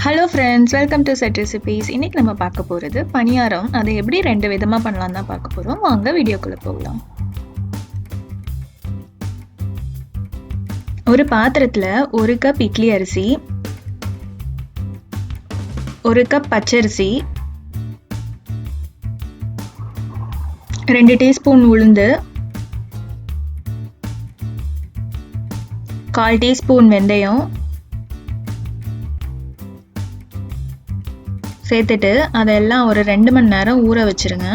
Hello friends, welcome to SETRecipes. இன்னைக்கு நம்ம பார்க்க போகிறது பணியாரம். அதை எப்படி 2 விதமாக பண்ணலாம் தான் பார்க்க போகிறோம். வாங்க வீடியோக்குள்ளே போகலாம். ஒரு பாத்திரத்தில் 1 கப் இட்லி அரிசி, 1 கப் பச்சரிசி, 2 டீஸ்பூன் உளுந்து, 1/4 டீஸ்பூன் வெந்தயம் சேர்த்துட்டு அதெல்லாம் ஒரு 2 மணி நேரம் ஊற வச்சுருங்க.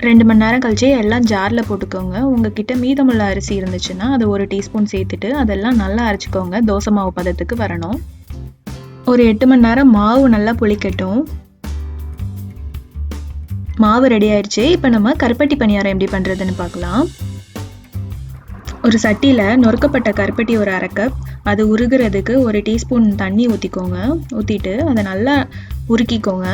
2 மணி நேரம் கழிச்சு எல்லாம் ஜாரில் போட்டுக்கோங்க. உங்ககிட்ட மீதமுள்ள அரிசி இருந்துச்சுன்னா அதை 1 டீஸ்பூன் சேர்த்துட்டு அதெல்லாம் நல்லா அரைச்சிக்கோங்க. தோசை மாவு பதத்துக்கு வரணும். ஒரு 8 மணி நேரம் மாவு நல்லா புளிக்கட்டும். மாவு ரெடி ஆயிடுச்சு. இப்போ நம்ம கருப்பட்டி பணியாரம் எப்படி பண்ணுறதுன்னு பார்க்கலாம். ஒரு சட்டியில் நொறுக்கப்பட்ட கருப்பட்டி ஒரு 1/2 கப், அது உருகிறதுக்கு 1 டீஸ்பூன் தண்ணி ஊற்றிக்கோங்க. ஊற்றிட்டு அதை நல்லா உருக்கிக்கோங்க.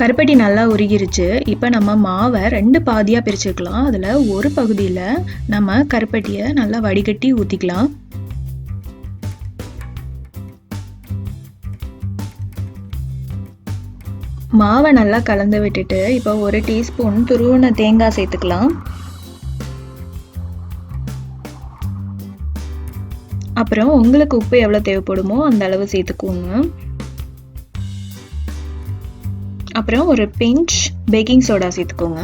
கருப்பட்டி நல்லா உருகிருச்சு. இப்போ நம்ம மாவை 2 பாதியாக பிரிச்சுக்கலாம். அதில் ஒரு பகுதியில் நம்ம கருப்பட்டியை நல்லா வடிகட்டி ஊற்றிக்கலாம். மாவை நல்லா கலந்து விட்டுட்டு இப்போ 1 டீஸ்பூன் துருவின தேங்காய் சேர்த்துக்கலாம். அப்புறம் உங்களுக்கு உப்பு எவ்வளோ தேவைப்படுமோ அந்த அளவு சேர்த்துக்கோங்க. அப்புறம் ஒரு பிஞ்ச் பேக்கிங் சோடா சேர்த்துக்கோங்க.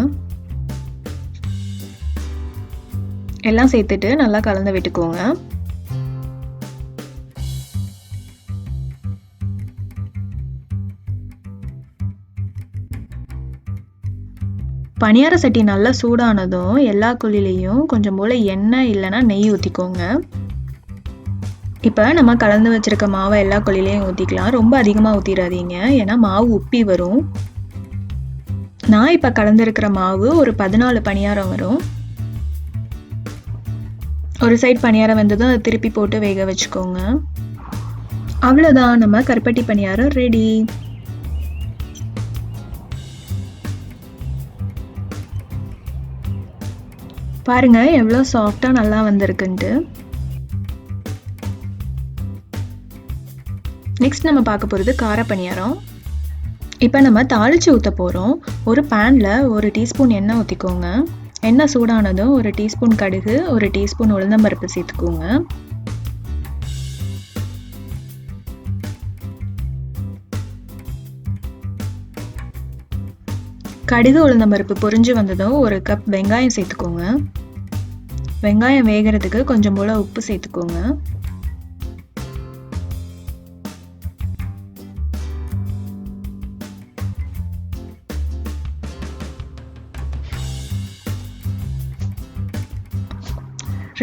எல்லாம் சேர்த்துட்டு நல்லா கலந்து விட்டுக்கோங்க. பணியார சட்டி நல்லா சூடானதும் எல்லா குழிலையும் கொஞ்சம் போல் எண்ணெய் இல்லைன்னா நெய் ஊற்றிக்கோங்க. இப்போ நம்ம கலந்து வச்சுருக்க மாவை எல்லா குழிலையும் ஊற்றிக்கலாம். ரொம்ப அதிகமாக ஊற்றிடாதீங்க, ஏன்னா மாவு உப்பி வரும். நான் இப்போ கலந்துருக்கிற மாவு ஒரு 14 பணியாரம் வரும். ஒரு சைட் பணியாரம் வந்ததும் அதை திருப்பி போட்டு வேக வச்சுக்கோங்க. அவ்வளோதான், நம்ம கருப்பட்டி பணியாரம் ரெடி. பாருங்க எவ்வளோ சாஃப்டாக நல்லா வந்திருக்குன்ட்டு. நெக்ஸ்ட் நம்ம பார்க்க போகிறது கார பணியாரம். இப்போ நம்ம தாளித்து ஊற்ற போகிறோம். ஒரு பேனில் 1 டீஸ்பூன் எண்ணெய் ஊற்றிக்கோங்க. எண்ணெய் சூடானதும் 1 டீஸ்பூன் கடுகு, 1 டீஸ்பூன் உளுந்தம்பருப்பு சேர்த்துக்கோங்க. கடுகு உளுந்தம்பருப்பு பொரிஞ்சு வந்ததும் 1 கப் வெங்காயம் சேர்த்துக்கோங்க. வெங்காயம் வேகிறதுக்கு கொஞ்சம் போல் உப்பு சேர்த்துக்கோங்க.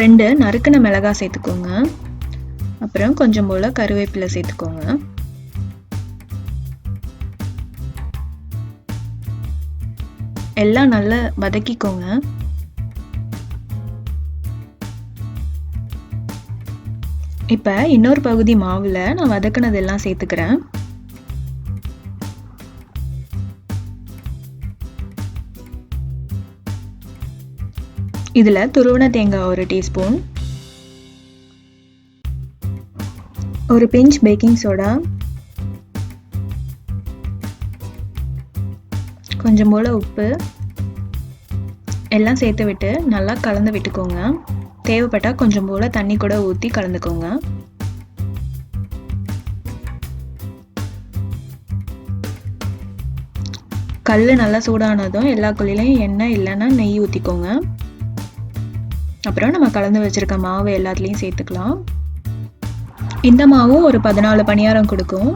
ரெண்டு நறுக்கின மிளகாய் சேர்த்துக்கோங்க. அப்புறம் கொஞ்சம் போல் கருவேப்பிலை சேர்த்துக்கோங்க. எல்லாம் நல்லா வதக்கிக்கோங்க. இப்போ இன்னொரு பகுதி மாவில் நான் வதக்கினதெல்லாம் சேர்த்துக்கிறேன். இதில் துருவின தேங்காய் 1 டீஸ்பூன், ஒரு பிஞ்ச் பேக்கிங் சோடா, கொஞ்சம் போல் உப்பு எல்லாம் சேர்த்து விட்டு நல்லா கலந்து விட்டுக்கோங்க. தேவைப்பட்டால் கொஞ்சம் போல் தண்ணி கூட ஊற்றி கலந்துக்கோங்க. கல் நல்லா சூடானதும் எல்லா குழிலையும் எண்ணெய் இல்லைன்னா நெய் ஊற்றிக்கோங்க. அப்புறம் நம்ம கலந்து வச்சுருக்க மாவு எல்லாத்துலேயும் சேர்த்துக்கலாம். இந்த மாவும் ஒரு 14 பணியாரம் கொடுக்கும்.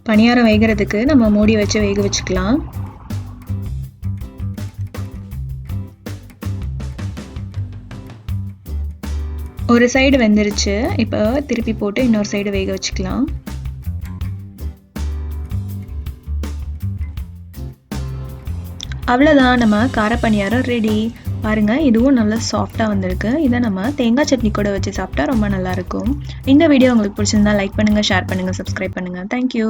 பணியாரம் வேகிறதுக்கு நம்ம மூடி வச்சு வேக வச்சுக்கலாம். ஒரு சைடு வெந்துருச்சு. இப்போ திருப்பி போட்டு இன்னொரு சைடு வேக வச்சுக்கலாம். அவ்வளோதான், நம்ம கார பணியாரம் ரெடி. பாருங்க, இதுவும் நல்லா சாஃப்ட்டா வந்திருக்கு. இதை நம்ம தேங்காய் சட்னி கூட வச்சு சாப்பிட்டா ரொம்ப நல்லா இருக்கும். இந்த வீடியோ உங்களுக்கு பிடிச்சிருந்தா லைக் பண்ணுங்க, ஷேர் பண்ணுங்க, சப்ஸ்கிரைப் பண்ணுங்க. தேங்க்யூ.